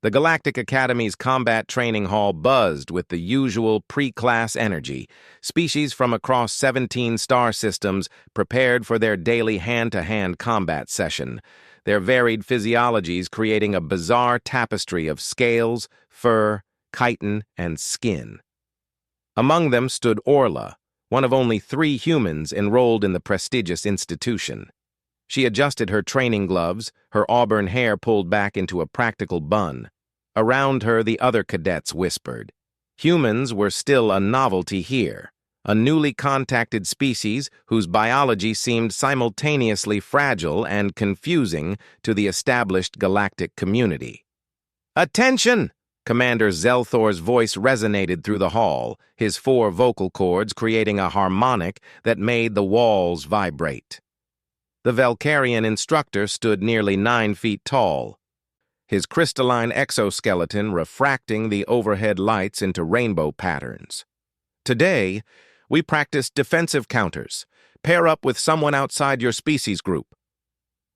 The Galactic Academy's combat training hall buzzed with the usual pre-class energy. Species from across 17 star systems prepared for their daily hand-to-hand combat session, their varied physiologies creating a bizarre tapestry of scales, fur, chitin, and skin. Among them stood Orla, one of only 3 humans enrolled in the prestigious institution. She adjusted her training gloves, her auburn hair pulled back into a practical bun. Around her, the other cadets whispered. Humans were still a novelty here, a newly contacted species whose biology seemed simultaneously fragile and confusing to the established galactic community. "Attention!" Commander Zelthor's voice resonated through the hall, his 4 vocal cords creating a harmonic that made the walls vibrate. The Valkyrian instructor stood nearly 9 feet tall, his crystalline exoskeleton refracting the overhead lights into rainbow patterns. "Today, we practice defensive counters. Pair up with someone outside your species group."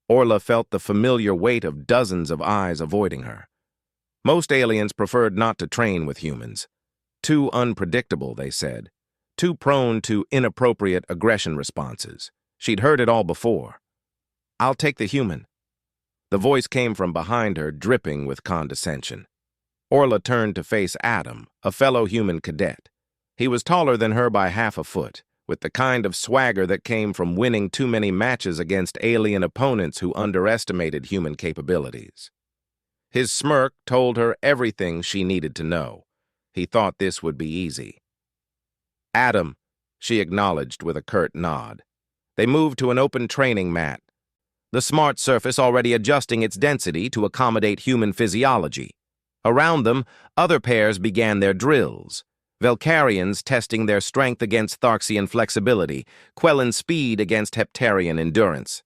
Orla felt the familiar weight of dozens of eyes avoiding her. Most aliens preferred not to train with humans. Too unpredictable, they said. Too prone to inappropriate aggression responses. She'd heard it all before. "I'll take the human." The voice came from behind her, dripping with condescension. Orla turned to face Adam, a fellow human cadet. He was taller than her by half a foot, with the kind of swagger that came from winning too many matches against alien opponents who underestimated human capabilities. His smirk told her everything she needed to know. He thought this would be easy. "Adam," she acknowledged with a curt nod. They moved to an open training mat, the smart surface already adjusting its density to accommodate human physiology. Around them, other pairs began their drills, Valkyrians testing their strength against Tharxian flexibility, Quellan speed against Heptarian endurance.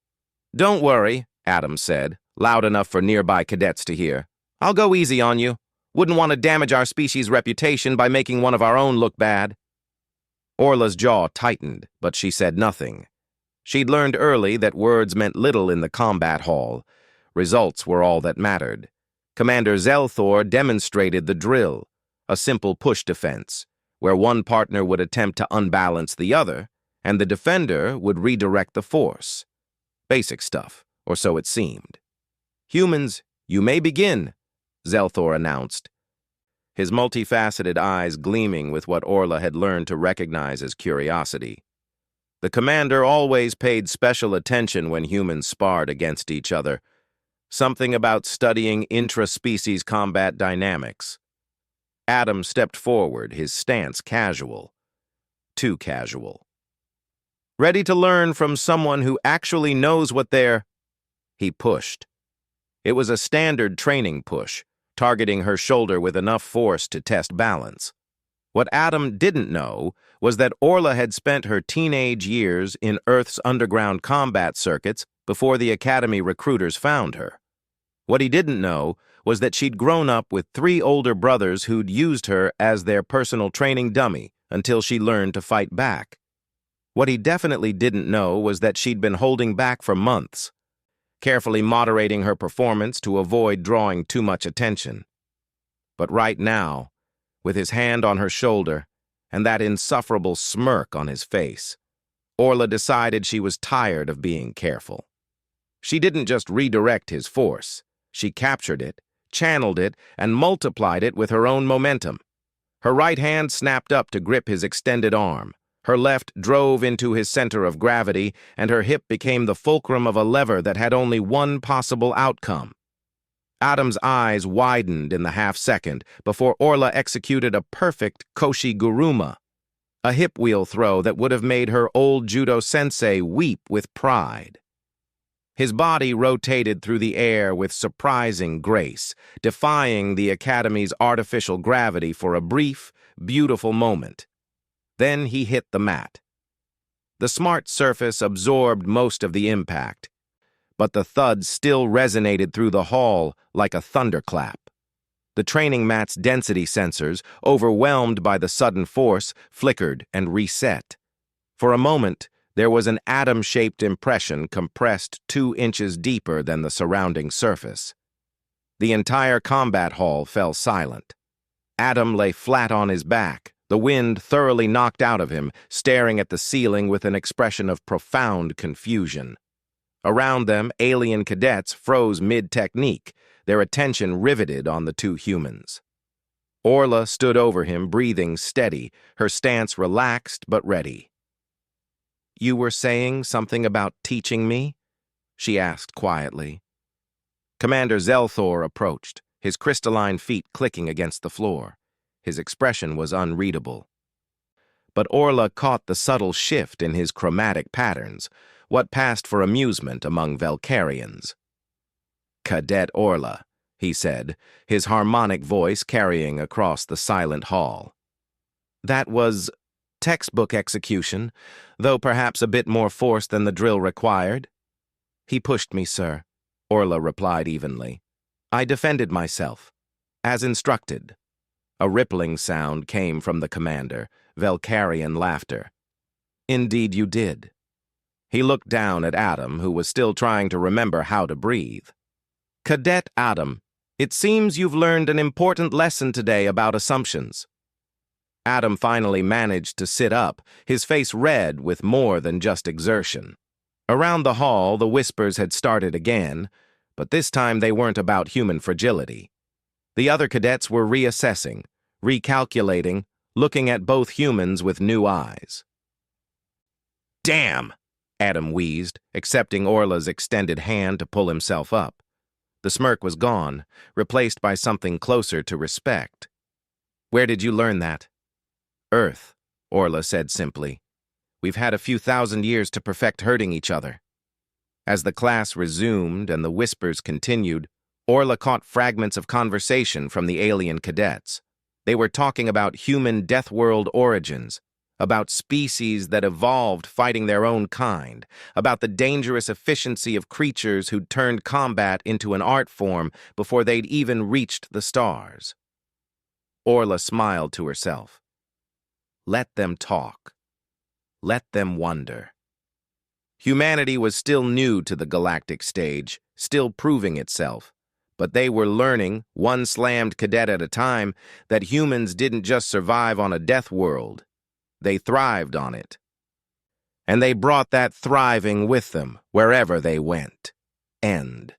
"Don't worry," Adam said, loud enough for nearby cadets to hear. "I'll go easy on you. Wouldn't want to damage our species' reputation by making one of our own look bad." Orla's jaw tightened, but she said nothing. She'd learned early that words meant little in the combat hall. Results were all that mattered. Commander Zelthor demonstrated the drill, a simple push defense, where one partner would attempt to unbalance the other, and the defender would redirect the force. Basic stuff, or so it seemed. "Humans, you may begin," Zelthor announced, his multifaceted eyes gleaming with what Orla had learned to recognize as curiosity. The commander always paid special attention when humans sparred against each other, something about studying intra-species combat dynamics. Adam stepped forward, his stance casual. Too casual. "Ready to learn from someone who actually knows what they're—" He pushed. It was a standard training push, targeting her shoulder with enough force to test balance. What Adam didn't know was that Orla had spent her teenage years in Earth's underground combat circuits before the Academy recruiters found her. What he didn't know was that she'd grown up with 3 older brothers who'd used her as their personal training dummy until she learned to fight back. What he definitely didn't know was that she'd been holding back for months, carefully moderating her performance to avoid drawing too much attention. But right now, with his hand on her shoulder and that insufferable smirk on his face, Orla decided she was tired of being careful. She didn't just redirect his force. She captured it, channeled it, and multiplied it with her own momentum. Her right hand snapped up to grip his extended arm. Her left drove into his center of gravity, and her hip became the fulcrum of a lever that had only one possible outcome. Adam's eyes widened in the half-second before Orla executed a perfect Koshi-Guruma, a hip-wheel throw that would have made her old judo sensei weep with pride. His body rotated through the air with surprising grace, defying the Academy's artificial gravity for a brief, beautiful moment. Then he hit the mat. The smart surface absorbed most of the impact, but the thud still resonated through the hall like a thunderclap. The training mat's density sensors, overwhelmed by the sudden force, flickered and reset. For a moment, there was an atom-shaped impression compressed 2 inches deeper than the surrounding surface. The entire combat hall fell silent. Adam lay flat on his back, the wind thoroughly knocked out of him, staring at the ceiling with an expression of profound confusion. Around them, alien cadets froze mid-technique, their attention riveted on the two humans. Orla stood over him, breathing steady, her stance relaxed but ready. "You were saying something about teaching me?" she asked quietly. Commander Zelthor approached, his crystalline feet clicking against the floor. His expression was unreadable. But Orla caught the subtle shift in his chromatic patterns, what passed for amusement among Velcarians. "Cadet Orla," he said, his harmonic voice carrying across the silent hall. "That was textbook execution, though perhaps a bit more force than the drill required." "He pushed me, sir," Orla replied evenly. "I defended myself, as instructed." A rippling sound came from the commander, Velcarian laughter. "Indeed you did." He looked down at Adam, who was still trying to remember how to breathe. "Cadet Adam, it seems you've learned an important lesson today about assumptions." Adam finally managed to sit up, his face red with more than just exertion. Around the hall, the whispers had started again, but this time they weren't about human fragility. The other cadets were reassessing, recalculating, looking at both humans with new eyes. "Damn!" Adam wheezed, accepting Orla's extended hand to pull himself up. The smirk was gone, replaced by something closer to respect. "Where did you learn that?" "Earth," Orla said simply. "We've had a few thousand years to perfect hurting each other." As the class resumed and the whispers continued, Orla caught fragments of conversation from the alien cadets. They were talking about human death world origins, about species that evolved fighting their own kind, about the dangerous efficiency of creatures who'd turned combat into an art form before they'd even reached the stars. Orla smiled to herself. Let them talk. Let them wonder. Humanity was still new to the galactic stage, still proving itself, but they were learning, one slammed cadet at a time, that humans didn't just survive on a death world. They thrived on it. And they brought that thriving with them wherever they went. End.